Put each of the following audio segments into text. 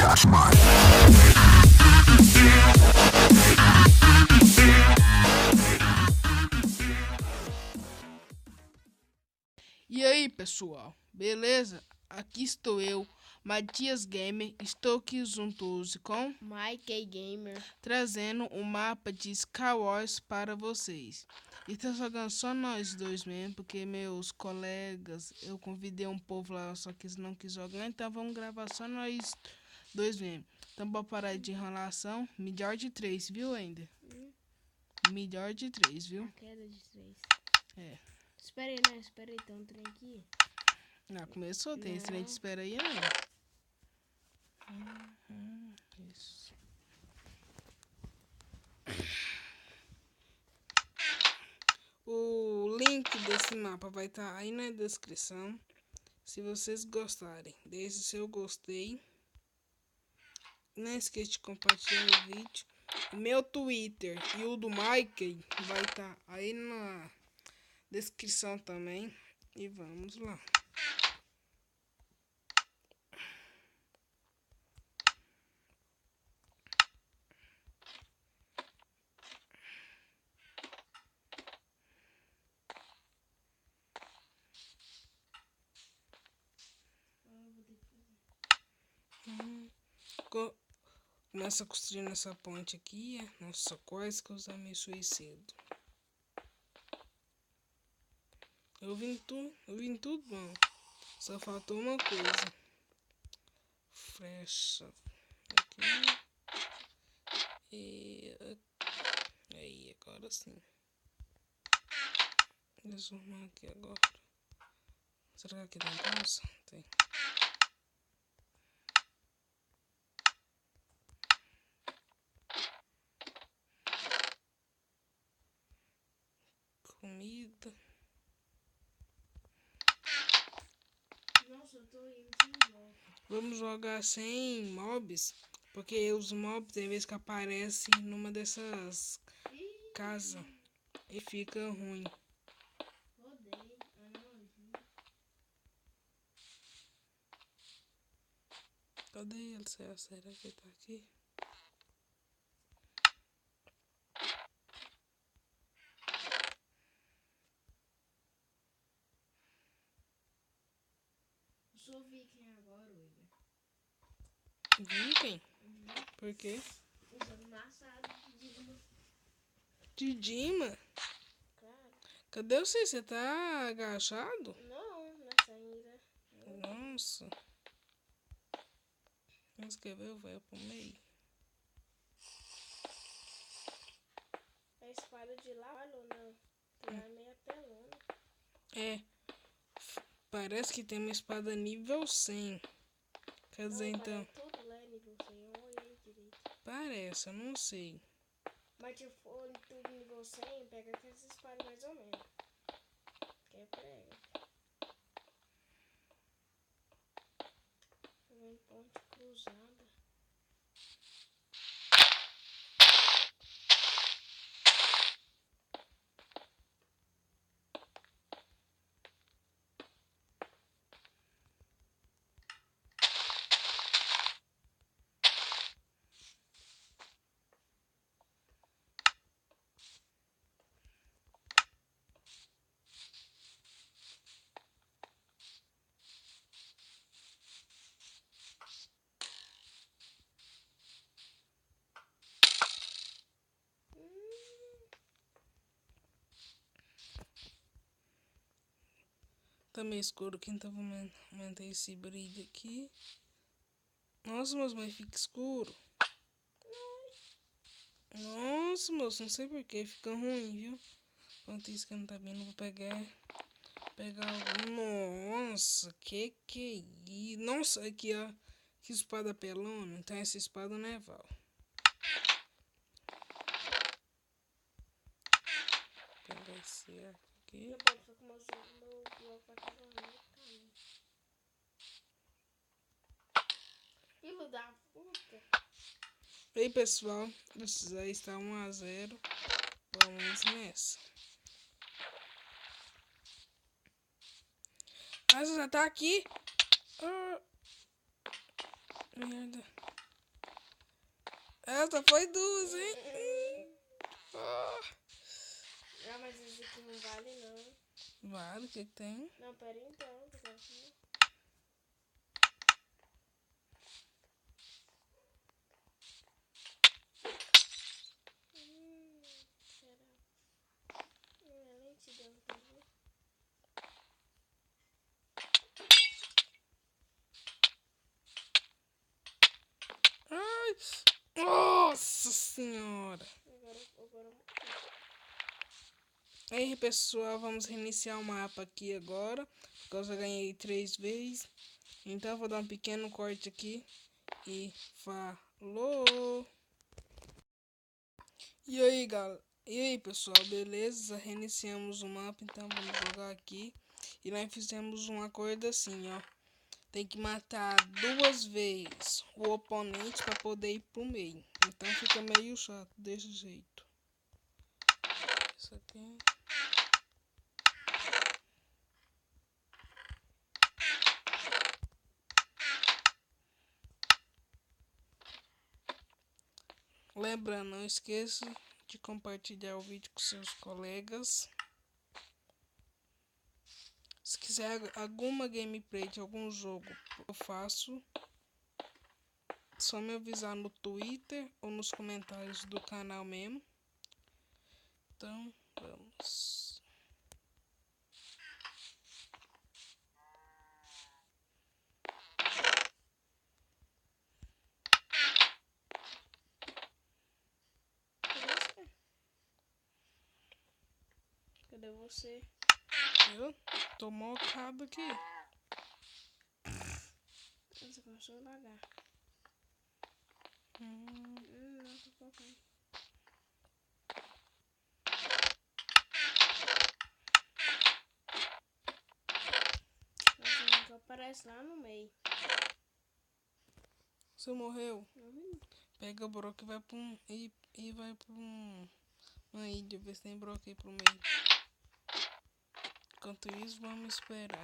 That's mine. E aí, pessoal, beleza? Aqui estou eu, Matias Gamer. Estou aqui junto hoje com Mike Gamer, trazendo um mapa de Sky Wars para vocês. E tá jogando só nós dois mesmo, porque meus colegas, eu convidei um povo lá, só que eles não quis jogar, então vamos gravar só nós dois mesmo. Então bora parar de enrolação. Melhor de 3, viu, Ender? Melhor de 3, viu? a queda de 3. É. Espera aí, né? Espera aí, tem um trem aqui. Ah, começou, tem esse trem de espera aí, né? Isso. O link desse mapa vai estar aí na descrição. Se vocês gostarem, deixe seu gostei. Não esqueça de compartilhar o vídeo. O meu Twitter e o do Mike vai estar aí na descrição também. E vamos lá. Começa construindo essa ponte aqui. Nossa, quase que eu já me suicido. Eu vim tudo bom. Só faltou uma coisa. Flecha aqui. E aí, agora sim. Deixa eu arrumar aqui agora. Será que tem pausa? Tem. Comida. Nossa, eu tô indo sem jogo. Vamos jogar sem mobs. Porque os mobs tem vezes que aparecem numa dessas casas. E fica ruim. Rodei. Ah, não. Cadê ele? Será que ele tá aqui? Eu sou viking agora, William. Viking? Por quê? Usando maçado De Dima? Claro. Cadê você? Você tá agachado? Não, nessa ainda. Nossa. Vamos escrever o velho pro meio. A espada de lá, olha, não. Lá é meio apelona. É. Parece que tem uma espada nível 100. Quer dizer, Não, então. parece tudo lá é nível 100. Eu olhei direito. Parece, eu não sei. Mas se for tudo nível 100, pega aquelas espadas mais ou menos. Que é prega. Vem ponte cruzada. Tá meio escuro aqui, então vou aumentar esse brilho aqui. Nossa, moço, mas fica escuro. Nossa, moço, não sei porquê, fica ruim, viu? Enquanto isso que não tá vendo, vou pegar Nossa, que é isso? Nossa, aqui, ó. Que espada pelona. Então essa espada não é Val. Vou pegar esse arco aqui. Não pode ficar com meu bloco vai estar no caminho. Filho da puta. E aí, pessoal, isso aí está 1-0. Vamos nessa. Mas já tá aqui. Ah, merda. Essa foi duas, hein? Oh. Ah, mas esse aqui não vale, não. Vale, o que tem? Não, pera então. Que eu quero ver. Será? Minha lentidão, quer ver? Ai, nossa senhora. Agora. Aí, pessoal, vamos reiniciar o mapa aqui agora, porque eu já ganhei 3 vezes. Então, eu vou dar um pequeno corte aqui e falou! E aí, galera? E aí, pessoal, beleza? Reiniciamos o mapa, então vamos jogar aqui. E nós fizemos um acordo assim, ó. Tem que matar 2 vezes o oponente para poder ir pro meio. Então fica meio chato desse jeito. Isso aqui. Lembrando, não esqueça de compartilhar o vídeo com seus colegas. Se quiser alguma gameplay de algum jogo eu faço, só me avisar no Twitter ou nos comentários do canal mesmo. Então, vamos. Cadê você? Eu tô mocado aqui. Nossa, começou a lagar. Não, tô colocando. Nossa, nunca aparece lá no meio. Você morreu? Uhum. Pega o broco e vai pra e vai pra uma ilha, ver se tem broco aí pro meio. Enquanto isso, vamos esperar.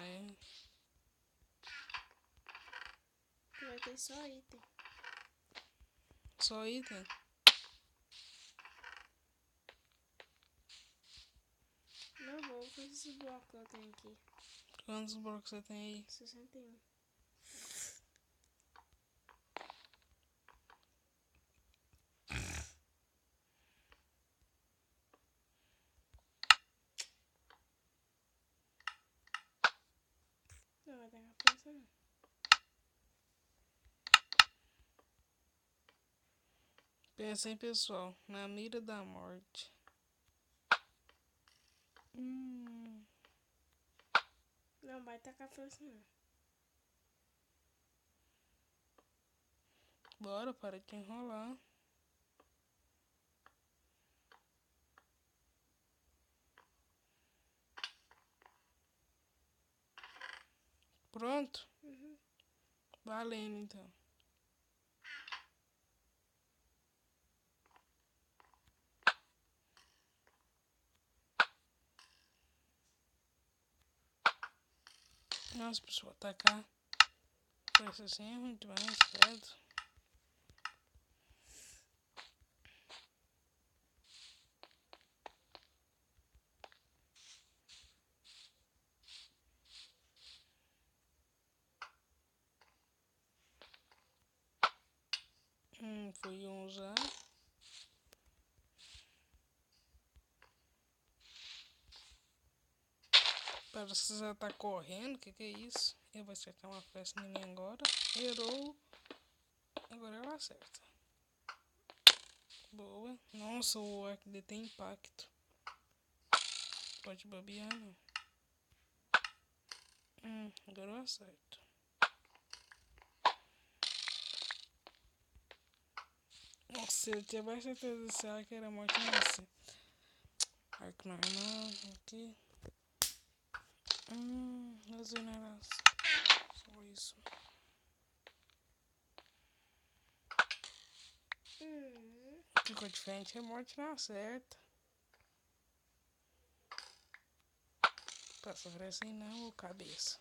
Vai ter só item. Só item? Não vou fazer esse bloco que eu tenho aqui. Quantos blocos você tem aí? 61. Não vai ter força não. Pensem, pessoal, na mira da morte. Não vai tacar força não. Bora, para de enrolar. Pronto? Uhum. Valendo, então. Nossa, pessoal, atacar. Parece assim é muito mais certo. Foi um já. Parece que já tá correndo. Que é isso? Eu vou acertar uma flecha em mim agora. Errou. Agora ela acerta. Boa. Nossa, o arco dele tem impacto. Pode babear, não. Agora eu acerto. Nossa, se eu tivesse certeza desse arco era morte nesse. Arco normal, aqui. Azul não. Só isso. Ficou diferente, é morte na certa. Passa por assim não, cabeça.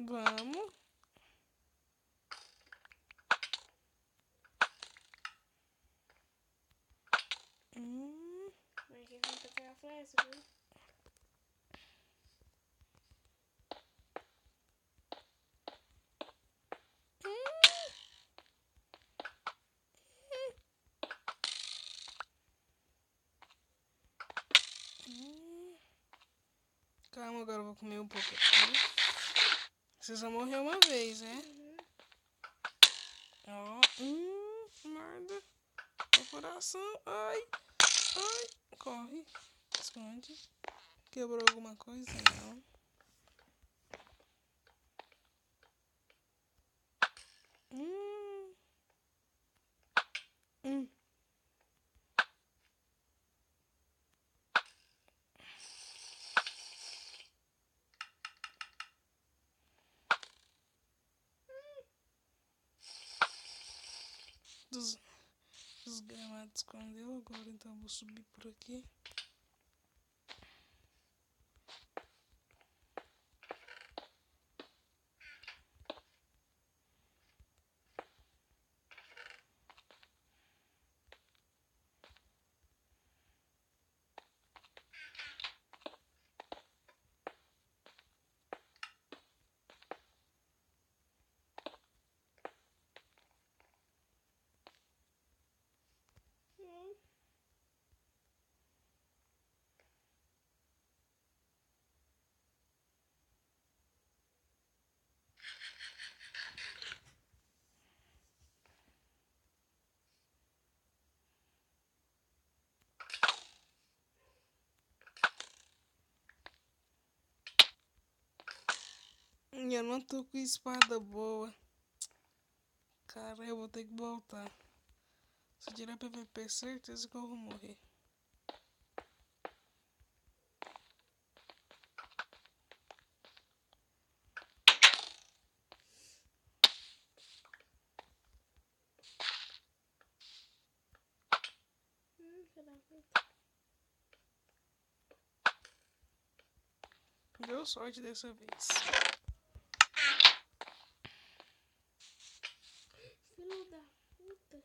Vamos. Mas que não pegar a flecha, viu? Calma, agora eu vou comer um pouco aqui. Você só morreu uma vez, né? Ó, merda. O coração. Ai, ai. Corre. Esconde. Quebrou alguma coisa? Não. Desgramado escondeu agora, então eu vou subir por aqui. Eu não tô com espada boa. Cara, eu vou ter que voltar. Se eu tirar PVP, certeza que eu vou morrer. Deu sorte dessa vez. Filho da puta.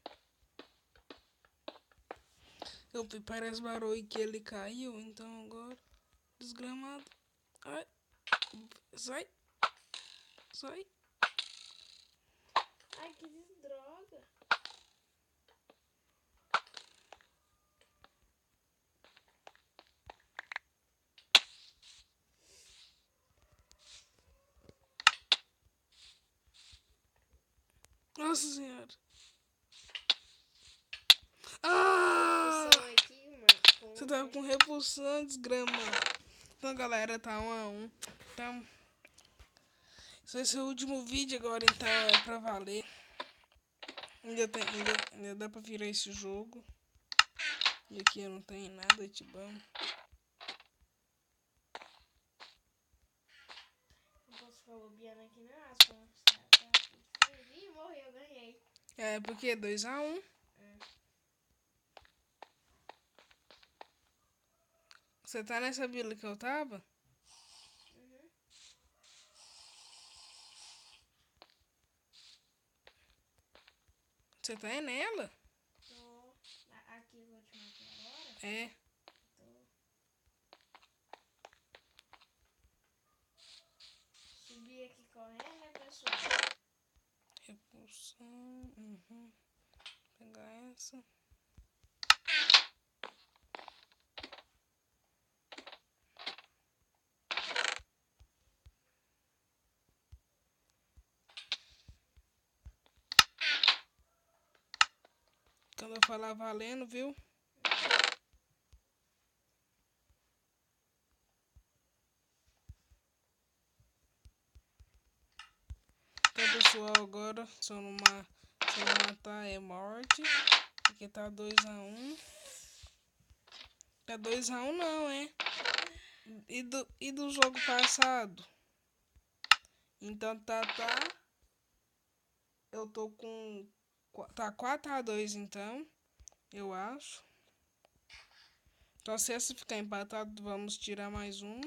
Eu vi, parece barulho que ele caiu, então agora. Desgramado. Ai. Sai. Sai. Ai, que droga. Nossa senhora. Ah! Aqui, mano. Você tava com repulsão, desgrama. Então, galera, tá 1-1. Então, esse vai ser o último vídeo agora, então é pra valer. Ainda dá pra virar esse jogo. E aqui eu não tenho nada de bom. Não posso ficar bobeando aqui não, aspas. Ih, morreu, ganhei. É, porque 2-1. Você tá nessa vila que eu tava? Você tá nela? Tô. Aqui eu vou te matar agora. É. Tô. Subi aqui correndo, né, pessoal? Repulsão. Pegar essa. Quando eu falar valendo, viu? Então, pessoal, agora se eu não matar é morte. Porque tá 2-1. Tá 2-1 não, é? E do jogo passado? Então tá. Eu tô com. Tá 4-2 então. Eu acho. Então se essa ficar empatado, vamos tirar mais uma.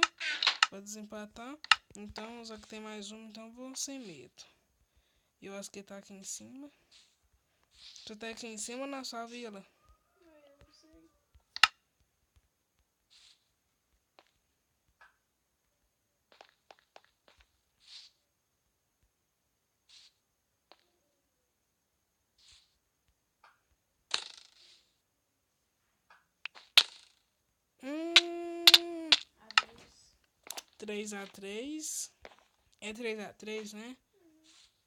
Pra desempatar. Então, já que tem mais um, então vou sem medo. Eu acho que tá aqui em cima. Tu tá aqui em cima na sua vila? Eu não sei. Hum, Adeus. 3x3. É 3x3, né?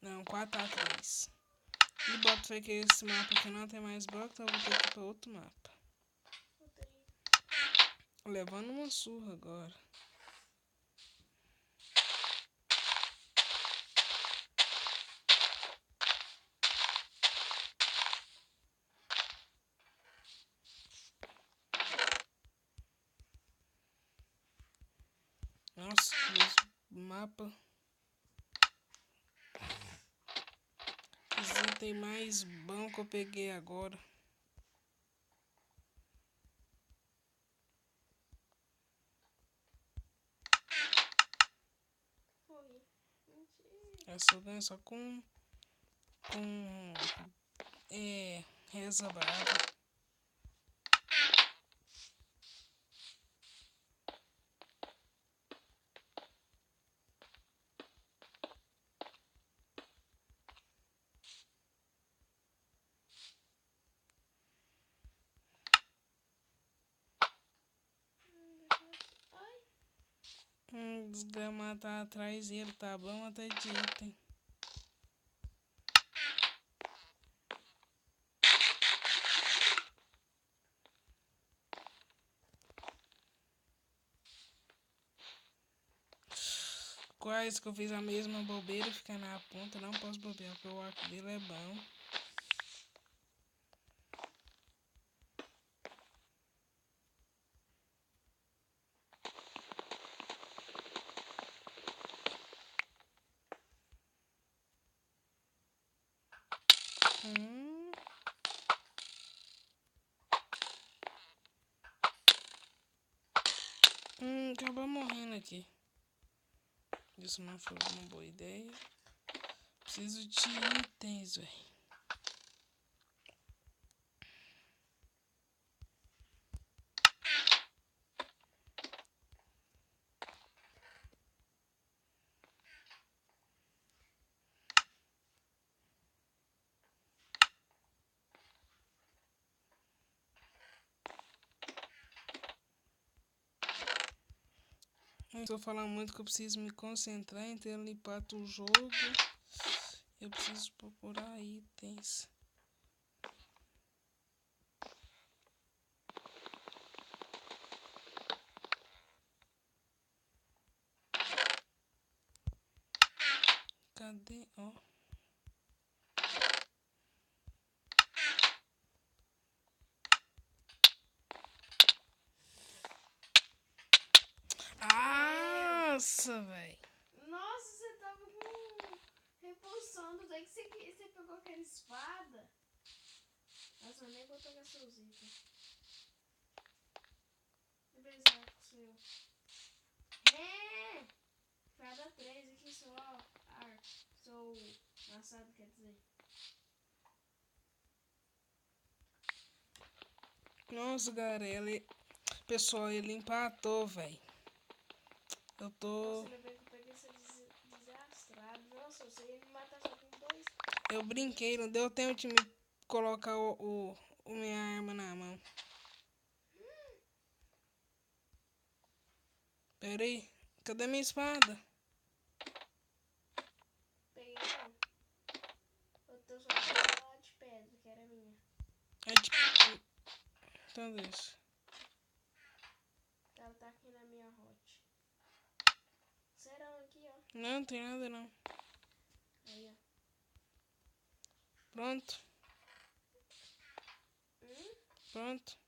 Não, 4x3. E bota fé que esse mapa aqui não tem mais bloco, então eu vou ter que ir pra outro mapa. Outra aí. Levando uma surra agora. Nossa, esse mapa. Esse item mais bom que eu peguei agora. Morri. Mentira. Essa eu ganho só com reza brava. Ai. Desgrama tá atrás dele, tá bom até de item. Quase que eu fiz a mesma bobeira e ficar na ponta. Não posso bobear, porque o arco dele é bom. Hum. Acabou morrendo aqui. Isso não foi uma boa ideia. Preciso de itens, velho. Não estou falando muito que eu preciso me concentrar em ter limpado o jogo. Eu preciso procurar itens. Cadê? Ó. Nossa, velho. Nossa, você tava com repulsando. Daí que você pegou aquela espada. Nossa, eu nem vou pegar seus itens. Apesar que seu. É! Cada 3 aqui sou arco. Sou machado, quer dizer. Nossa, galera, pessoal, ele empatou, velho. Eu tô. Nossa, ainda bem que eu peguei esse desastrado. Nossa, você ia me matar só com 2. Eu brinquei, não deu tempo de me colocar o minha arma na mão. Pera aí, cadê minha espada? Peguei não. Eu tô só com a de pedra, que era minha. É de... Então deixa. Ela tá aqui na minha hot. Serão aqui, ó. Não tem nada não. Aí, ó. Pronto, Hum? pronto.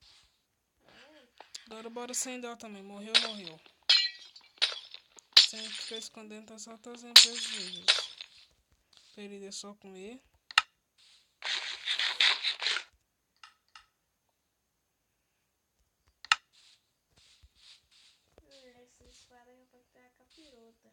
É. Agora bora sem dó também. Morreu, morreu. Sem ficar escondendo, tá só trazendo prejuízos. Perida é só comer. Essa espada é pra ter a capirota.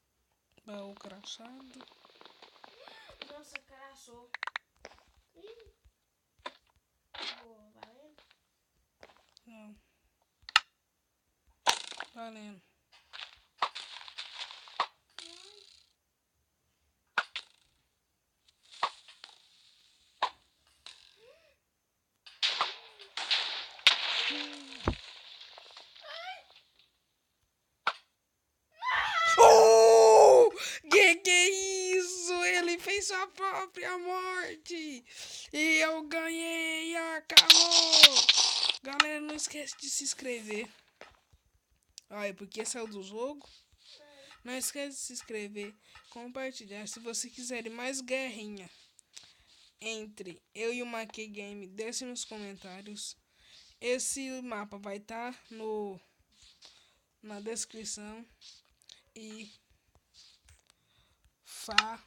crachado. Nossa, crachou. Ih. Boa, valendo? Não. Valendo. Oh! Que é isso? Ele fez sua própria morte. E eu ganhei. Acabou. Galera, não esquece de se inscrever. Olha, porque saiu do jogo. Não esquece de se inscrever, compartilhar. Se você quiser mais guerrinha entre eu e o Mackey Game, deixe nos comentários. Esse mapa vai estar na descrição. E falou!